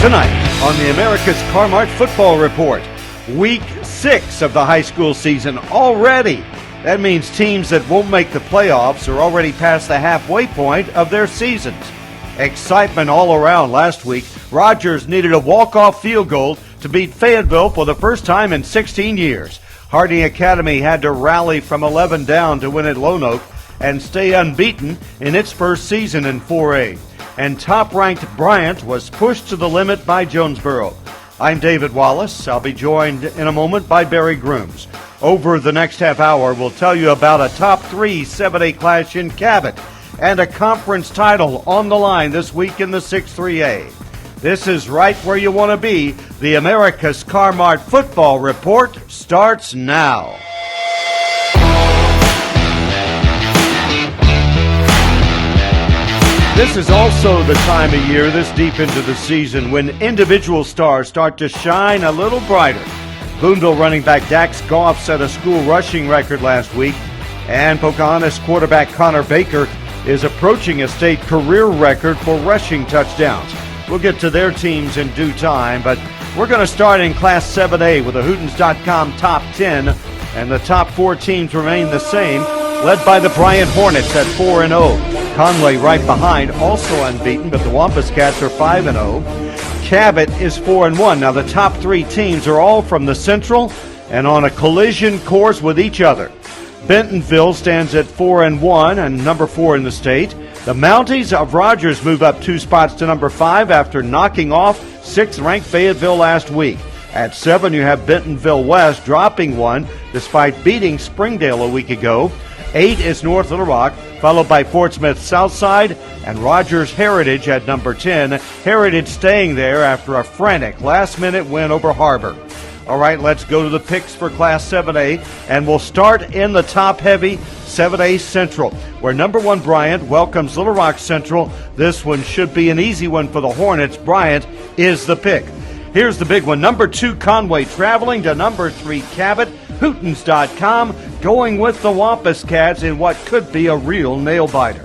Tonight on the America's Car-Mart Football Report, Week 6 of the high school season already. That means teams that won't make the playoffs are already past the halfway point of their seasons. Excitement all around last week. Rogers needed a walk-off field goal to beat Fayetteville for the first time in 16 years. Pulaski Academy had to rally from 11 down to win at Lone Oak and stay unbeaten in its first season in 4A. And top-ranked Bryant was pushed to the limit by Jonesboro. I'm David Wallace. I'll be joined in a moment by Barry Grooms. Over the next half hour, we'll tell you about a top 3 7A clash in Cabot and a conference title on the line this week in the 6-3A. This is right where you want to be. The America's Car-Mart Football Report starts now. This is also the time of year, this deep into the season, when individual stars start to shine a little brighter. Boonville running back Dax Goff set a school rushing record last week, and Pocahontas quarterback Connor Baker is approaching a state career record for rushing touchdowns. We'll get to their teams in due time, but we're going to start in Class 7A with the Hootens.com top 10, and the top 4 teams remain the same, led by the Bryant Hornets at 4-0. Conway right behind, also unbeaten, but the Wampus Cats are 5-0. Cabot is 4-1. Now the top 3 teams are all from the Central and on a collision course with each other. Bentonville stands at 4-1 and number 4 in the state. The Mounties of Rogers move up 2 spots to number 5 after knocking off 6th-ranked Fayetteville last week. At 7, you have Bentonville West dropping 1 despite beating Springdale a week ago. 8 is North Little Rock, followed by Fort Smith Southside and Rogers Heritage at number 10. Heritage staying there after a frantic last-minute win over Harbor. All right, let's go to the picks for Class 7A, and we'll start in the top-heavy 7A Central, where number 1 Bryant welcomes Little Rock Central. This one should be an easy one for the Hornets. Bryant is the pick. Here's the big one. Number 2 Conway traveling to number 3 Cabot. Hootens.com going with the Wampus Cats in what could be a real nail-biter.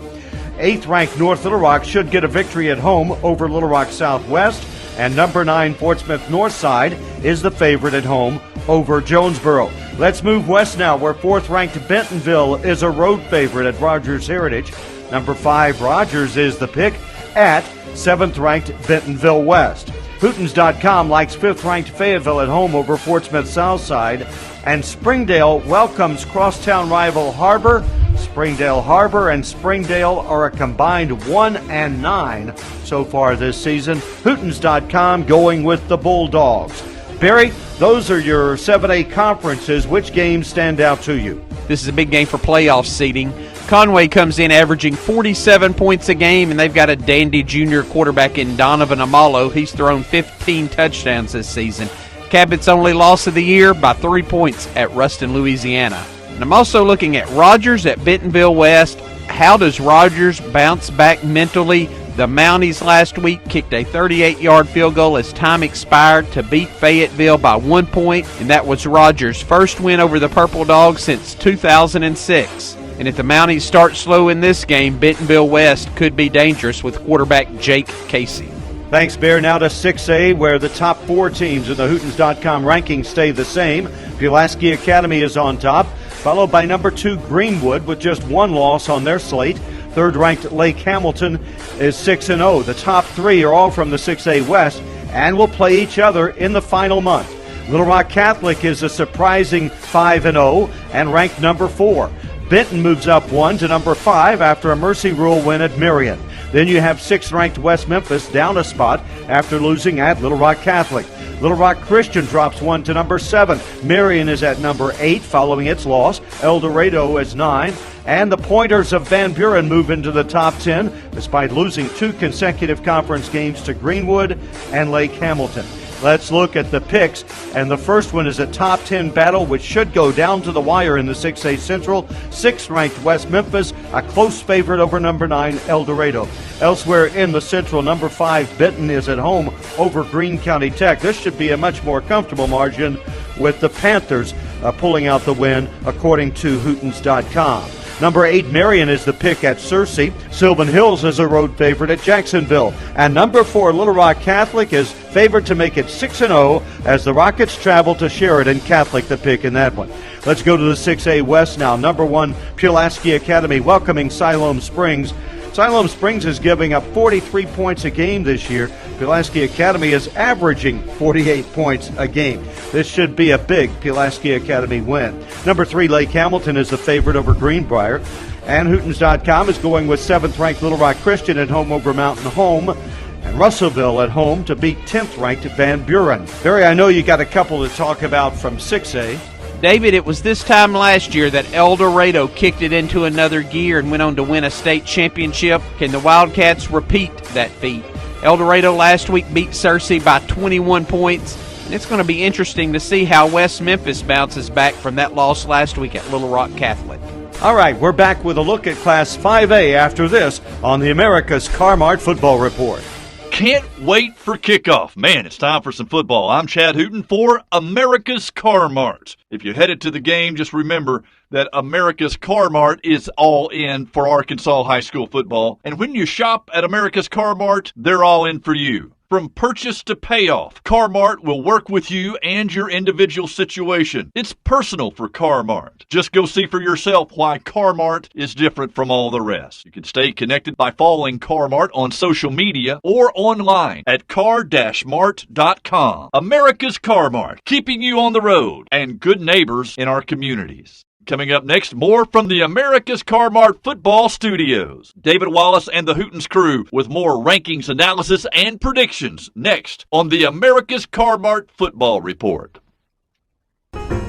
8th-ranked North Little Rock should get a victory at home over Little Rock Southwest. And number 9 Fort Smith Northside is the favorite at home over Jonesboro. Let's move west now, where 4th-ranked Bentonville is a road favorite at Rogers Heritage. Number 5 Rogers is the pick at 7th-ranked Bentonville West. Hootens.com likes 5th-ranked Fayetteville at home over Fort Smith Southside. And Springdale welcomes crosstown rival Harbor. Springdale Harbor and Springdale are a combined 1-9 so far this season. Hootens.com going with the Bulldogs. Barry, those are your 7A conferences. Which games stand out to you? This is a big game for playoff seeding. Conway comes in averaging 47 points a game, and they've got a dandy junior quarterback in Donovan Amalo. He's thrown 15 touchdowns this season. Cabot's only loss of the year by 3 points at Ruston, Louisiana. And I'm also looking at Rogers at Bentonville West. How does Rogers bounce back mentally? The Mounties last week kicked a 38-yard field goal as time expired to beat Fayetteville by 1 point, and that was Rogers' first win over the Purple Dogs since 2006. And if the Mounties start slow in this game, Bentonville West could be dangerous with quarterback Jake Casey. Thanks, Bear. Now to 6A, where the top 4 teams in the Hootens.com rankings stay the same. Pulaski Academy is on top, followed by number 2 Greenwood with just 1 loss on their slate. 3rd-ranked Lake Hamilton is 6-0. The top 3 are all from the 6A West and will play each other in the final month. Little Rock Catholic is a surprising 5-0 and ranked number 4. Benton moves up 1 to number 5 after a mercy rule win at Marion. Then you have 6th-ranked West Memphis down a spot after losing at Little Rock Catholic. Little Rock Christian drops 1 to number 7. Marion is at number 8 following its loss. El Dorado is 9. And the Pointers of Van Buren move into the top 10 despite losing 2 consecutive conference games to Greenwood and Lake Hamilton. Let's look at the picks, and the first one is a top 10 battle which should go down to the wire in the 6A Central. 6th-ranked West Memphis, a close favorite over number 9 El Dorado. Elsewhere in the Central, number 5 Benton is at home over Greene County Tech. This should be a much more comfortable margin with the Panthers pulling out the win according to Hootens.com. Number 8, Marion is the pick at Searcy. Sylvan Hills is a road favorite at Jacksonville. And number 4, Little Rock Catholic is favored to make it 6-0 as the Rockets travel to Sheridan. Catholic the pick in that one. Let's go to the 6A West now. Number 1, Pulaski Academy welcoming Siloam Springs. Siloam Springs is giving up 43 points a game this year. Pulaski Academy is averaging 48 points a game. This should be a big Pulaski Academy win. Number 3, Lake Hamilton is the favorite over Greenbrier. And Hootens.com is going with 7th-ranked Little Rock Christian at home over Mountain Home. And Russellville at home to beat 10th-ranked Van Buren. Barry, I know you got a couple to talk about from 6A. David, it was this time last year that El Dorado kicked it into another gear and went on to win a state championship. Can the Wildcats repeat that feat? El Dorado last week beat Searcy by 21 points, and it's going to be interesting to see how West Memphis bounces back from that loss last week at Little Rock Catholic. All right, we're back with a look at Class 5A after this on the America's Car-Mart Football Report. Can't wait for kickoff. Man, it's time for some football. I'm Chad Hooten for America's Car-Mart. If you're headed to the game, just remember that America's Car-Mart is all in for Arkansas high school football. And when you shop at America's Car-Mart, they're all in for you. From purchase to payoff, Car-Mart will work with you and your individual situation. It's personal for Car-Mart. Just go see for yourself why Car-Mart is different from all the rest. You can stay connected by following Car-Mart on social media or online at car-mart.com. America's Car-Mart, keeping you on the road and good neighbors in our communities. Coming up next, more from the America's Car-Mart Football Studios. David Wallace and the Hootens crew with more rankings, analysis, and predictions next on the America's Car-Mart Football Report.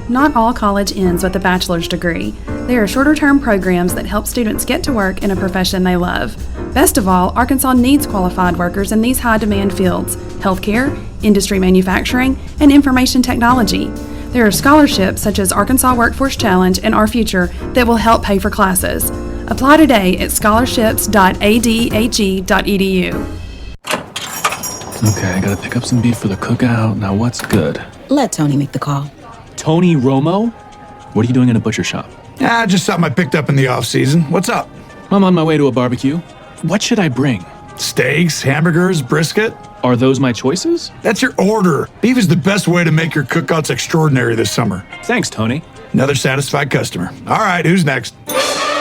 Not all college ends with a bachelor's degree. There are shorter-term programs that help students get to work in a profession they love. Best of all, Arkansas needs qualified workers in these high-demand fields: healthcare, industry manufacturing, and information technology. There are scholarships such as Arkansas Workforce Challenge and Our Future that will help pay for classes. Apply today at scholarships.adhe.edu. Okay, I gotta pick up some beef for the cookout. Now what's good? Let Tony make the call. Tony Romo? What are you doing in a butcher shop? Just something I picked up in the off-season. What's up? I'm on my way to a barbecue. What should I bring? Steaks, hamburgers, brisket? Are those my choices? That's your order. Beef is the best way to make your cookouts extraordinary this summer. Thanks, Tony. Another satisfied customer. All right, who's next?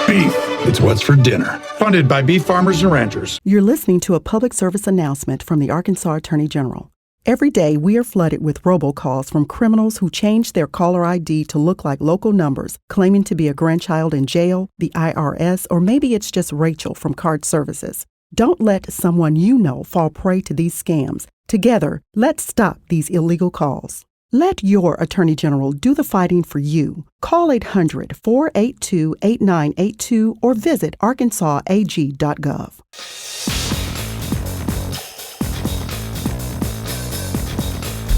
Beef. It's what's for dinner. Funded by beef farmers and ranchers. You're listening to a public service announcement from the Arkansas Attorney General. Every day, we are flooded with robocalls from criminals who change their caller ID to look like local numbers, claiming to be a grandchild in jail, the IRS, or maybe it's just Rachel from Card Services. Don't let someone you know fall prey to these scams. Together, let's stop these illegal calls. Let your Attorney General do the fighting for you. Call 800-482-8982 or visit arkansasag.gov.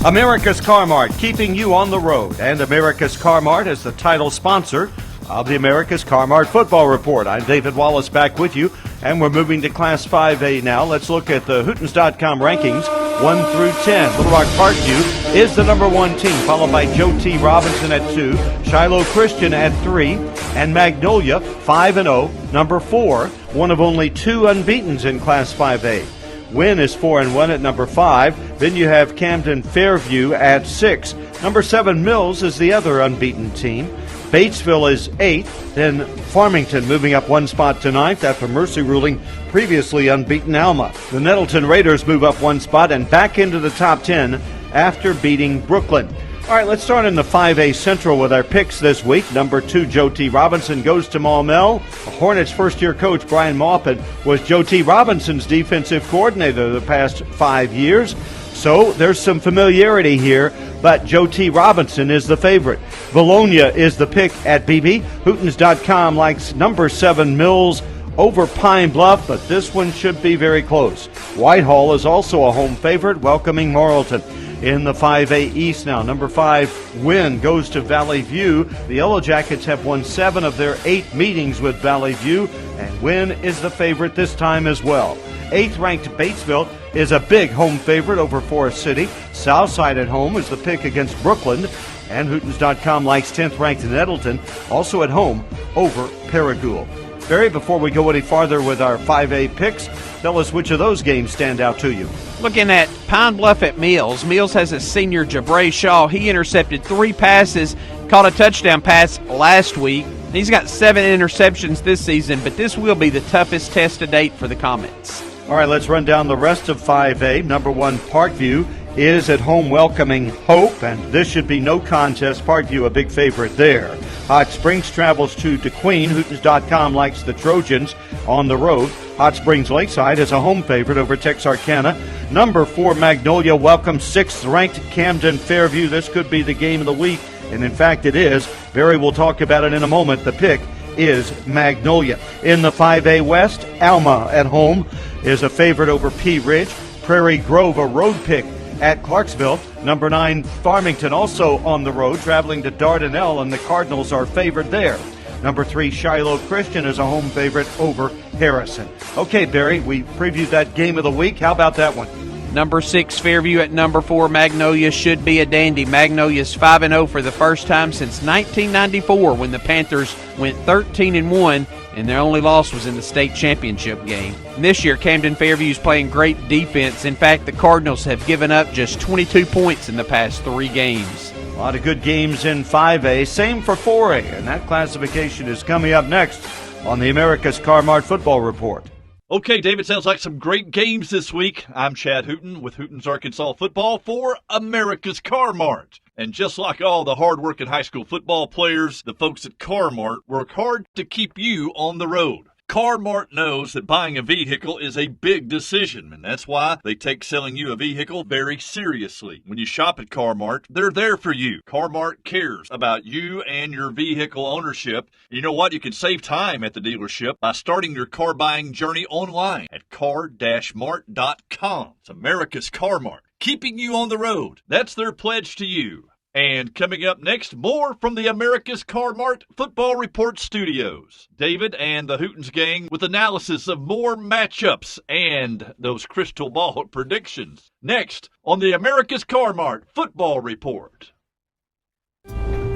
America's Car-Mart, keeping you on the road. And America's Car-Mart is the title sponsor of the America's Car-Mart Football Report. I'm David Wallace back with you, and we're moving to Class 5A now. Let's look at the Hootens.com rankings, 1 through 10. Little Rock Parkview is the number 1 team, followed by Joe T. Robinson at 2, Shiloh Christian at 3, and Magnolia, 5-0, number 4, one of only 2 unbeatens in Class 5A. Wynn is 4-1 at number 5. Then you have Camden Fairview at 6. Number 7, Mills, is the other unbeaten team. Batesville is 8th, then Farmington moving up 1 spot to 9th after Mercy ruling previously unbeaten Alma. The Nettleton Raiders move up 1 spot and back into the top 10 after beating Brooklyn. All right, let's start in the 5A Central with our picks this week. Number 2, Joe T. Robinson goes to Maumelle. Hornets first-year coach Brian Maupin was Joe T. Robinson's defensive coordinator the past 5 years. So there's some familiarity here, but Joe T. Robinson is the favorite. Bologna is the pick at BB. Hootens.com likes number 7 Mills over Pine Bluff, but this one should be very close. Whitehall is also a home favorite, welcoming Marlton. In the 5A East now, number 5, Wynn goes to Valley View. The Yellow Jackets have won 7 of their 8 meetings with Valley View, and Wynn is the favorite this time as well. 8th-ranked Batesville is a big home favorite over Forest City. Southside at home is the pick against Brooklyn. And Hootens.com likes 10th ranked Nettleton, also at home over Paragould. Barry, before we go any farther with our 5A picks, tell us which of those games stand out to you. Looking at Pine Bluff at Mills. Mills has a senior, Jabray Shaw. He intercepted 3 passes, caught a touchdown pass last week. He's got 7 interceptions this season, but this will be the toughest test to date for the Comets. All right, let's run down the rest of 5A. Number 1, Parkview is at home welcoming Hope, and this should be no contest. Parkview a big favorite there. Hot Springs travels to DeQueen. Hootens.com likes the Trojans on the road. Hot Springs Lakeside is a home favorite over Texarkana. Number 4, Magnolia welcomes 6th-ranked Camden Fairview. This could be the game of the week, and in fact it is. Barry will talk about it in a moment. The pick is Magnolia. In the 5A West, Alma at home is a favorite over Pea Ridge. Prairie Grove a road pick at Clarksville. Number 9, Farmington also on the road, traveling to Dardanelle, and the Cardinals are favored there. Number 3, Shiloh Christian is a home favorite over Harrison. Okay, Barry, we previewed that game of the week. How about that one? Number 6, Fairview at number 4, Magnolia should be a dandy. Magnolia's 5-0 for the first time since 1994 when the Panthers went 13-1, and their only loss was in the state championship game. And this year, Camden Fairview's playing great defense. In fact, the Cardinals have given up just 22 points in the past 3 games. A lot of good games in 5A. Same for 4A, and that classification is coming up next on the America's Car-Mart Football Report. Okay, David, sounds like some great games this week. I'm Chad Hooten with Hooten's Arkansas Football for America's Car-Mart. And just like all the hard-working high school football players, the folks at Car-Mart work hard to keep you on the road. Car-Mart knows that buying a vehicle is a big decision, and that's why they take selling you a vehicle very seriously. When you shop at Car-Mart, they're there for you. Car-Mart cares about you and your vehicle ownership. You know what? You can save time at the dealership by starting your car buying journey online at car-mart.com. It's America's Car-Mart, keeping you on the road. That's their pledge to you. And coming up next, more from the America's Car-Mart Football Report studios. David and the Hootens gang with analysis of more matchups and those crystal ball predictions. Next on the America's Car-Mart Football Report.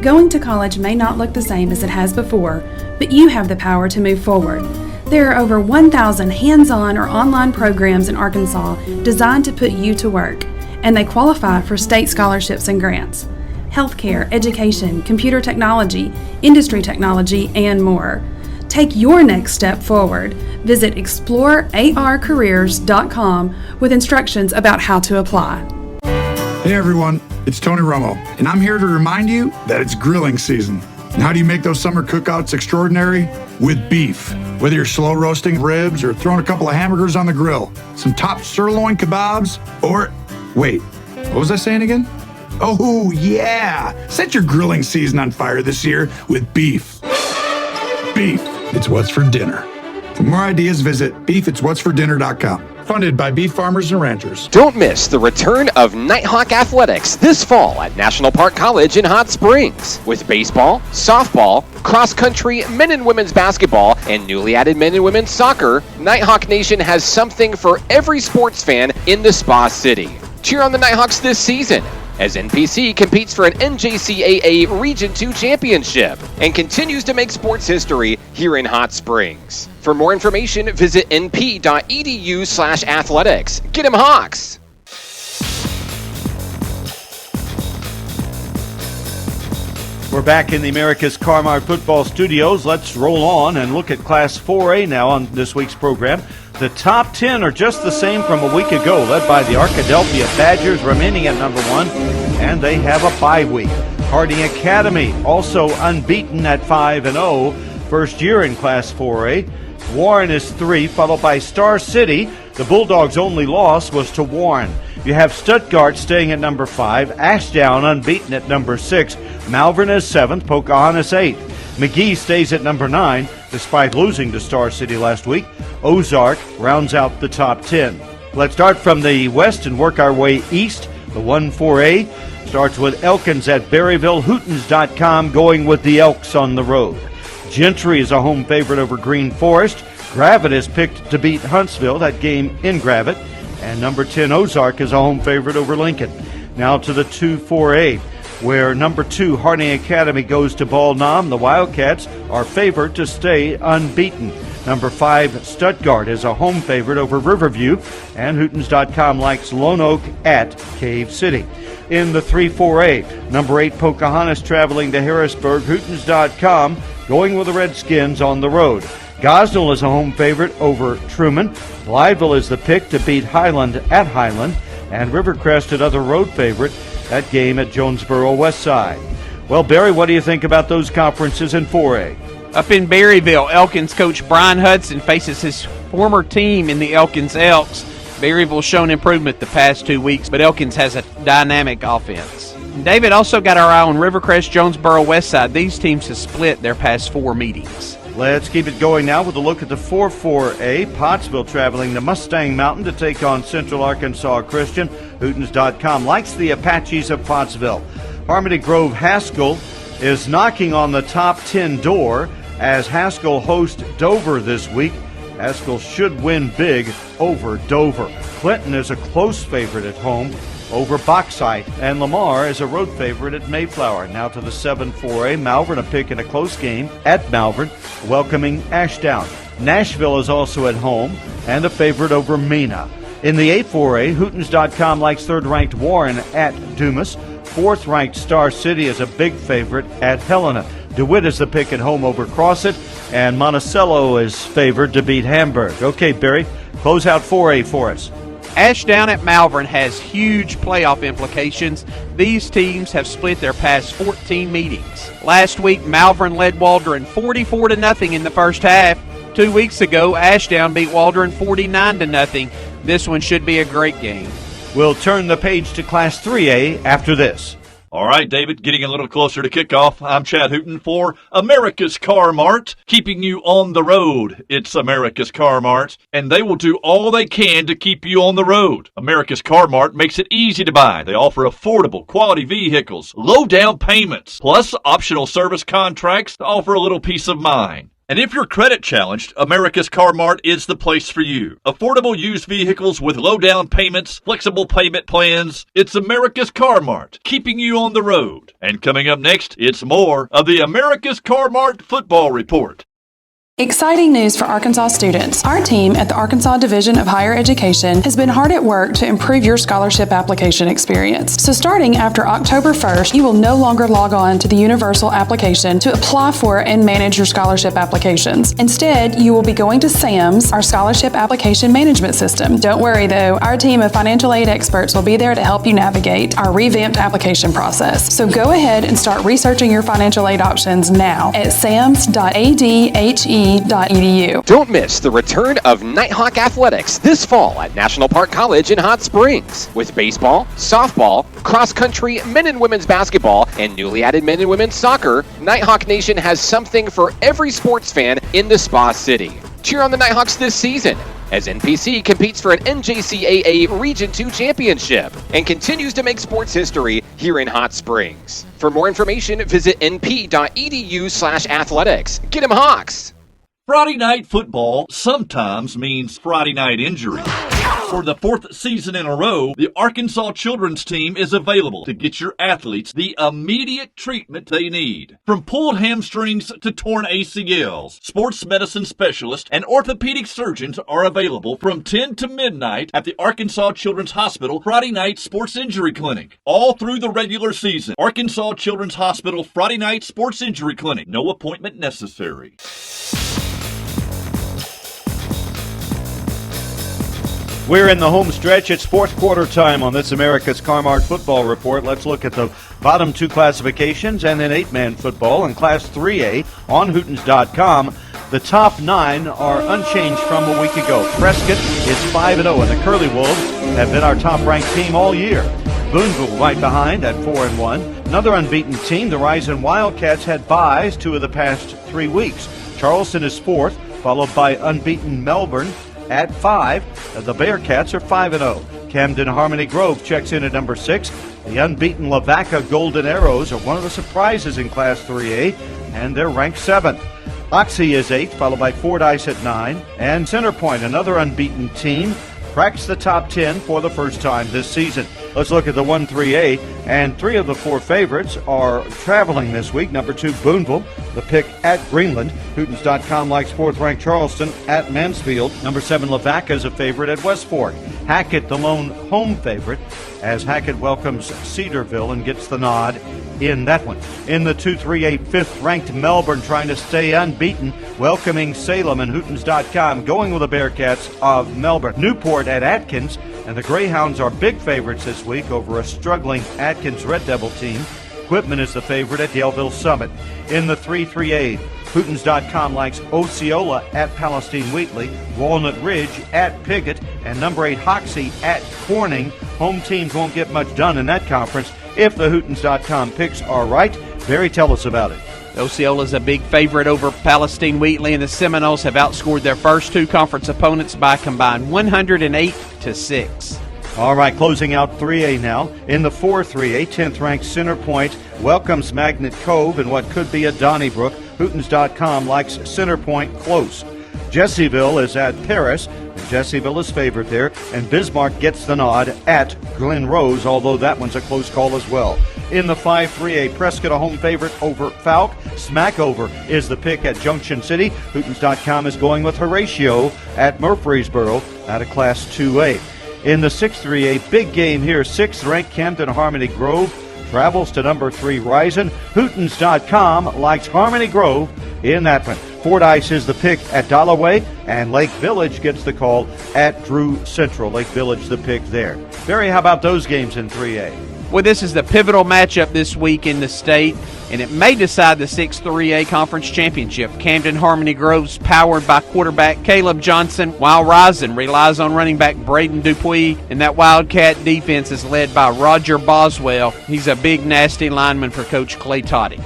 Going to college may not look the same as it has before, but you have the power to move forward. There are over 1,000 hands-on or online programs in Arkansas designed to put you to work, and they qualify for state scholarships and grants. Healthcare, education, computer technology, industry technology, and more. Take your next step forward. Visit explorearcareers.com with instructions about how to apply. Hey everyone, it's Tony Romo, and I'm here to remind you that it's grilling season. And how do you make those summer cookouts extraordinary? With beef. Whether you're slow roasting ribs or throwing a couple of hamburgers on the grill, some top sirloin kebabs, or, wait, what was I saying again? Oh, yeah! Set your grilling season on fire this year with beef. Beef, it's what's for dinner. For more ideas, visit beefitswhatsfordinner.com. Funded by beef farmers and ranchers. Don't miss the return of Nighthawk Athletics this fall at National Park College in Hot Springs. With baseball, softball, cross-country, men and women's basketball, and newly added men and women's soccer, Nighthawk Nation has something for every sports fan in the Spa City. Cheer on the Nighthawks this season as NPC competes for an NJCAA Region 2 championship and continues to make sports history here in Hot Springs. For more information, visit np.edu/athletics. Get 'em Hawks! We're back in the America's Car-Mart Football Studios. Let's roll on and look at Class 4A now on this week's program. The top 10 are just the same from a week ago, led by the Arkadelphia Badgers remaining at number 1, and they have a bye week. Pulaski Academy also unbeaten at 5-0, first year in Class 4A. Warren is 3, followed by Star City. The Bulldogs' only loss was to Warren. You have Stuttgart staying at number 5, Ashdown unbeaten at number 6, Malvern is 7th, Pocahontas 8th. McGee stays at number 9, despite losing to Star City last week. Ozark rounds out the top 10. Let's start from the west and work our way east. The 1-4A starts with Elkins at Berryville. Hootens.com going with the Elks on the road. Gentry is a home favorite over Green Forest. Gravett is picked to beat Huntsville, that game in Gravett. And number 10 Ozark is a home favorite over Lincoln. Now to the 2-4A. where number 2 Harney Academy goes to Ball Nam. The Wildcats are favored to stay unbeaten. Number 5 Stuttgart is a home favorite over Riverview, and Hootens.com likes Lone Oak at Cave City. In the 3-4A, number 8 Pocahontas traveling to Harrisburg. Hootens.com going with the Redskins on the road. Gosnell is a home favorite over Truman. Blytheville is the pick to beat Highland at Highland, and Rivercrest another road favorite. That game at Jonesboro Westside. Well, Barry, what do you think about those conferences in 4A? Up in Berryville, Elkins coach Brian Hudson faces his former team in the Elkins Elks. Berryville's shown improvement the past 2 weeks, but Elkins has a dynamic offense. David also got our eye on Rivercrest, Jonesboro Westside. These teams have split their past 4 meetings. Let's keep it going now with a look at the 4-4A. Pottsville traveling to Mustang Mountain to take on Central Arkansas Christian. Hootens.com likes the Apaches of Pottsville. Harmony Grove Haskell is knocking on the top 10 door as Haskell hosts Dover this week. Haskell should win big over Dover. Clinton is a close favorite at home over Bauxite, and Lamar is a road favorite at Mayflower. Now to the 7-4A. Malvern a pick in a close game at Malvern, welcoming Ashdown. Nashville is also at home and a favorite over Mena. In the 8-4A, Hootens.com likes third-ranked Warren at Dumas. Fourth-ranked Star City is a big favorite at Helena. DeWitt is the pick at home over Crossit, and Monticello is favored to beat Hamburg. Okay, Barry, close out 4A for us. Ashdown at Malvern has huge playoff implications. These teams have split their past 14 meetings. Last week, Malvern led Waldron 44-0 in the first half. 2 weeks ago, Ashdown beat Waldron 49-0. This one should be a great game. We'll turn the page to Class 3A after this. All right, David, getting a little closer to kickoff. I'm Chad Hooten for America's Car-Mart, keeping you on the road. It's America's Car-Mart, and they will do all they can to keep you on the road. America's Car-Mart makes it easy to buy. They offer affordable, quality vehicles, low down payments, plus optional service contracts to offer a little peace of mind. And if you're credit challenged, America's Car-Mart is the place for you. Affordable used vehicles with low down payments, flexible payment plans. It's America's Car-Mart, keeping you on the road. And coming up next, it's more of the America's Car-Mart Football Report. Exciting news for Arkansas students. Our team at the Arkansas Division of Higher Education has been hard at work to improve your scholarship application experience. So starting after October 1st, you will no longer log on to the universal application to apply for and manage your scholarship applications. Instead, you will be going to SAMS, our scholarship application management system. Don't worry though, our team of financial aid experts will be there to help you navigate our revamped application process. So go ahead and start researching your financial aid options now at sams.adhe.edu. Don't miss the return of Nighthawk Athletics this fall at National Park College in Hot Springs. With baseball, softball, cross-country, men and women's basketball, and newly added men and women's soccer, Nighthawk Nation has something for every sports fan in the Spa City. Cheer on the Nighthawks this season as NPC competes for an NJCAA Region 2 championship and continues to make sports history here in Hot Springs. For more information, visit np.edu/athletics. Get 'em Hawks! Friday night football sometimes means Friday night injury. For the 4th season in a row, the Arkansas children's team is available to get your athletes the immediate treatment they need. From pulled hamstrings to torn ACLs, sports medicine specialists and orthopedic surgeons are available from 10 to midnight at the Arkansas Children's Hospital Friday Night Sports Injury Clinic. All through the regular season, Arkansas Children's Hospital Friday Night Sports Injury Clinic. No appointment necessary. We're in the home stretch. It's fourth quarter time on this America's Car-Mart Football Report. Let's look at the bottom 2 classifications and then 8-man football. In Class 3A on Hootens.com, the top 9 are unchanged from a week ago. Prescott is 5-0, and the Curly Wolves have been our top-ranked team all year. Boonville right behind at 4-1. Another unbeaten team, the Rising Wildcats, had byes 2 of the past 3 weeks. Charleston is 4th, followed by unbeaten Melbourne at 5. The Bearcats are 5-0. Camden Harmony Grove checks in at number 6. The unbeaten Lavaca Golden Arrows are one of the surprises in Class 3A, and they're ranked 7th. Oxy is 8th, followed by Fordyce at 9. And Centerpoint, another unbeaten team, cracks the top 10 for the first time this season. Let's look at the 1-3A, and 3 of the 4 favorites are traveling this week. Number 2, Boonville, the pick at Greenland. Hootens.com likes 4th-ranked Charleston at Mansfield. Number 7, Lavaca is a favorite at West Fork. Hackett, the lone home favorite, as Hackett welcomes Cedarville and gets the nod in that one. In the 2-3A, 5th-ranked Melbourne trying to stay unbeaten, welcoming Salem, and Hootens.com going with the Bearcats of Melbourne. Newport at Atkins, and the Greyhounds are big favorites this week over a struggling Atkins Red Devil team. Quitman is the favorite at Daleville Summit. In the 3-3A, Hootens.com likes Osceola at Palestine Wheatley, Walnut Ridge at Piggott, and number 8 Hoxie at Corning. Home teams won't get much done in that conference if the Hootens.com picks are right. Barry, tell us about it. Osceola's a big favorite over Palestine Wheatley, and the Seminoles have outscored their first 2 conference opponents by a combined 108-6. All right, closing out 3A now. In the 4-3A, 10th-ranked Center Point welcomes Magnet Cove in what could be a Donnybrook. Hootens.com likes Center Point close. Jesseville is at Paris, and Jesseville is favored there, and Bismarck gets the nod at Glen Rose, although that one's a close call as well. In the 5-3A, Prescott a home favorite over Falk. Smackover is the pick at Junction City. Hootens.com is going with Horatio at Murfreesboro out of Class 2A. In the 6-3A, big game here, 6th-ranked Camden Harmony Grove travels to number 3 Rison. Hootens.com likes Harmony Grove in that one. Fordyce is the pick at Dollaway, and Lake Village gets the call at Drew Central. Lake Village the pick there. Barry, how about those games in 3A? Well, this is the pivotal matchup this week in the state, and it may decide the 6-3A Conference Championship. Camden Harmony Grove's powered by quarterback Caleb Johnson, while Rison relies on running back Braden Dupuis, and that Wildcat defense is led by Roger Boswell. He's a big, nasty lineman for Coach Clay Toddy.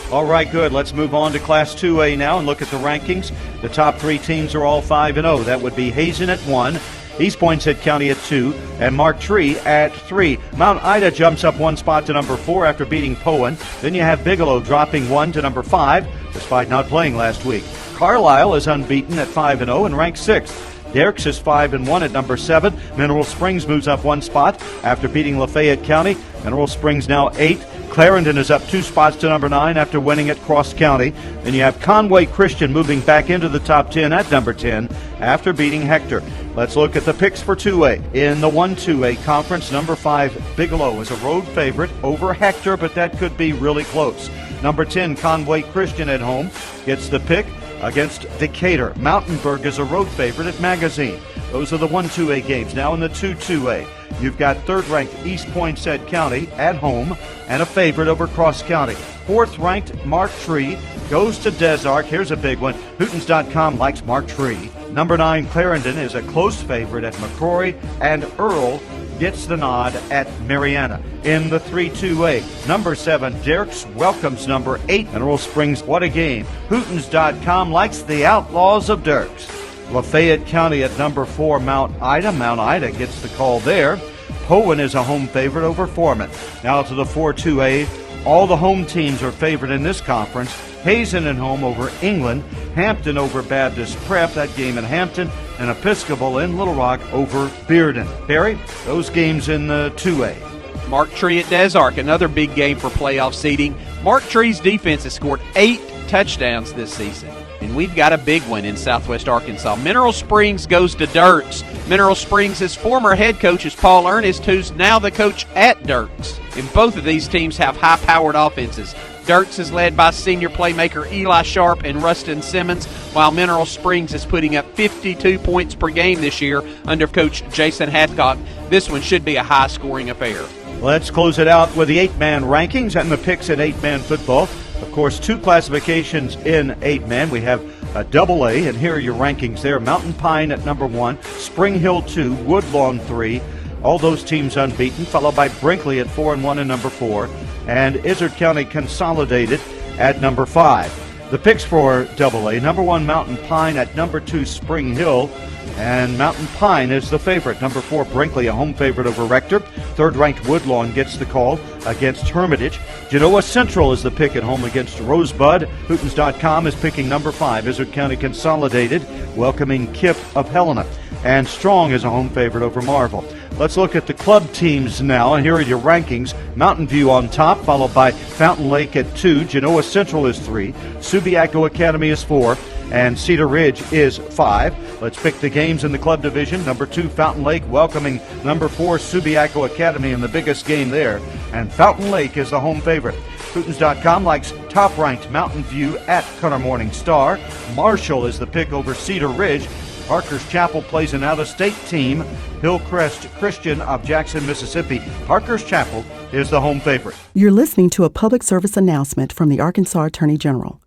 All right, good. Let's move on to Class 2A now and look at the rankings. The top 3 teams are all 5-0. That would be Hazen at 1, East Poinsett County at 2, and Mark Tree at 3. Mount Ida jumps up 1 spot to number 4 after beating Poen. Then you have Bigelow dropping 1 to number 5, despite not playing last week. Carlisle is unbeaten at 5-0 and ranked 6th. Derricks is 5-1 at number 7. Mineral Springs moves up 1 spot after beating Lafayette County. Mineral Springs now 8. Clarendon is up 2 spots to number 9 after winning at Cross County. Then you have Conway Christian moving back into the top 10 at number 10 after beating Hector. Let's look at the picks for 2A. In the 1-2A conference, number 5 Bigelow is a road favorite over Hector, but that could be really close. Number 10 Conway Christian at home gets the pick against Decatur. Mountainburg is a road favorite at Magazine. Those are the 1-2A games. Now in the 2-2A, you've got 3rd-ranked East Poinsett County at home and a favorite over Cross County. 4th-ranked Mark Tree goes to Des Arc. Here's a big one. Hootens.com likes Mark Tree. Number 9 Clarendon is a close favorite at McCrory, and Earl gets the nod at Mariana. In the 3-2A, number 7 Derricks welcomes number 8 Mineral Springs. What a game. Hootens.com likes the Outlaws of Derricks. Lafayette County at number 4 Mount Ida. Mount Ida gets the call there. Poen is a home favorite over Foreman. Now to the 4-2A. All the home teams are favored in this conference. Hazen at home over England. Hampton over Baptist Prep, that game in Hampton. And Episcopal in Little Rock over Bearden. Barry, those games in the 2A. Mark Tree at Des Arc, another big game for playoff seeding. Mark Tree's defense has scored 8 touchdowns this season. And we've got a big one in Southwest Arkansas. Mineral Springs goes to Dirks. Mineral Springs' former head coach is Paul Ernest, who's now the coach at Dirks. And both of these teams have high-powered offenses. Dirks is led by senior playmaker Eli Sharp and Rustin Simmons, while Mineral Springs is putting up 52 points per game this year under coach Jason Hathcock. This one should be a high-scoring affair. Let's close it out with the 8-man rankings and the picks in 8-man football. Of course, 2 classifications in 8-man. We have a AA, and here are your rankings there. Mountain Pine at number 1, Spring Hill 2, Woodlawn 3. All those teams unbeaten, followed by Brinkley at 4-1 and number 4, and Izard County Consolidated at number 5. The picks for AA, number 1 Mountain Pine at number 2 Spring Hill, and Mountain Pine is the favorite. Number 4 Brinkley, a home favorite over Rector. 3rd-ranked Woodlawn gets the call against Hermitage. Genoa Central is the pick at home against Rosebud. Hootens.com is picking number 5 Izard County Consolidated, welcoming Kip of Helena. And Strong is a home favorite over Marvel. Let's look at the club teams now, and here are your rankings. Mountain View on top, followed by Fountain Lake at 2. Genoa Central is 3. Subiaco Academy is 4. And Cedar Ridge is 5. Let's pick the games in the club division. Number 2, Fountain Lake, welcoming number 4, Subiaco Academy in the biggest game there. And Fountain Lake is the home favorite. Hootens.com likes top-ranked Mountain View at Cutter Morning Star. Marshall is the pick over Cedar Ridge. Parker's Chapel plays an out-of-state team, Hillcrest Christian of Jackson, Mississippi. Parker's Chapel is the home favorite. You're listening to a public service announcement from the Arkansas Attorney General.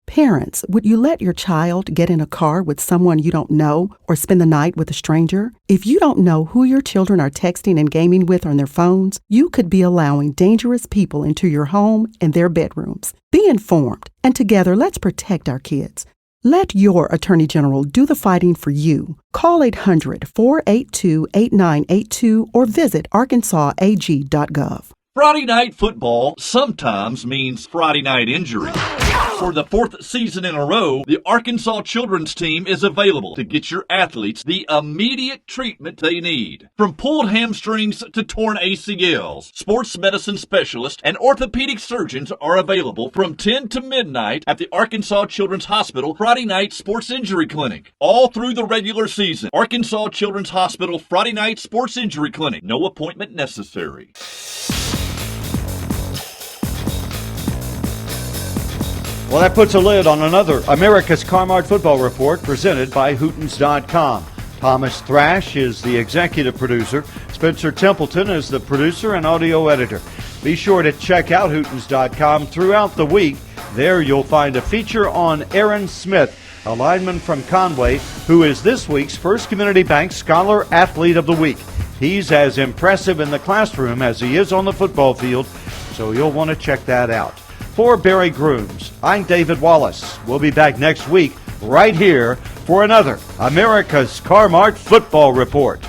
Parents, would you let your child get in a car with someone you don't know or spend the night with a stranger? If you don't know who your children are texting and gaming with on their phones, you could be allowing dangerous people into your home and their bedrooms. Be informed, and together let's protect our kids. Let your Attorney General do the fighting for you. Call 800-482-8982 or visit arkansasag.gov. Friday night football sometimes means Friday night injury. For the 4th season in a row, the Arkansas children's team is available to get your athletes the immediate treatment they need. From pulled hamstrings to torn ACLs, sports medicine specialists and orthopedic surgeons are available from 10 to midnight at the Arkansas Children's Hospital Friday Night Sports Injury Clinic. All through the regular season, Arkansas Children's Hospital Friday Night Sports Injury Clinic. No appointment necessary. Well, that puts a lid on another America's Car-Mart football report presented by Hootens.com. Thomas Thrash is the executive producer. Spencer Templeton is the producer and audio editor. Be sure to check out Hootens.com throughout the week. There you'll find a feature on Aaron Smith, a lineman from Conway, who is this week's First Community Bank Scholar Athlete of the Week. He's as impressive in the classroom as he is on the football field, so you'll want to check that out. For Barry Grooms, I'm David Wallace. We'll be back next week right here for another America's Car-Mart football report.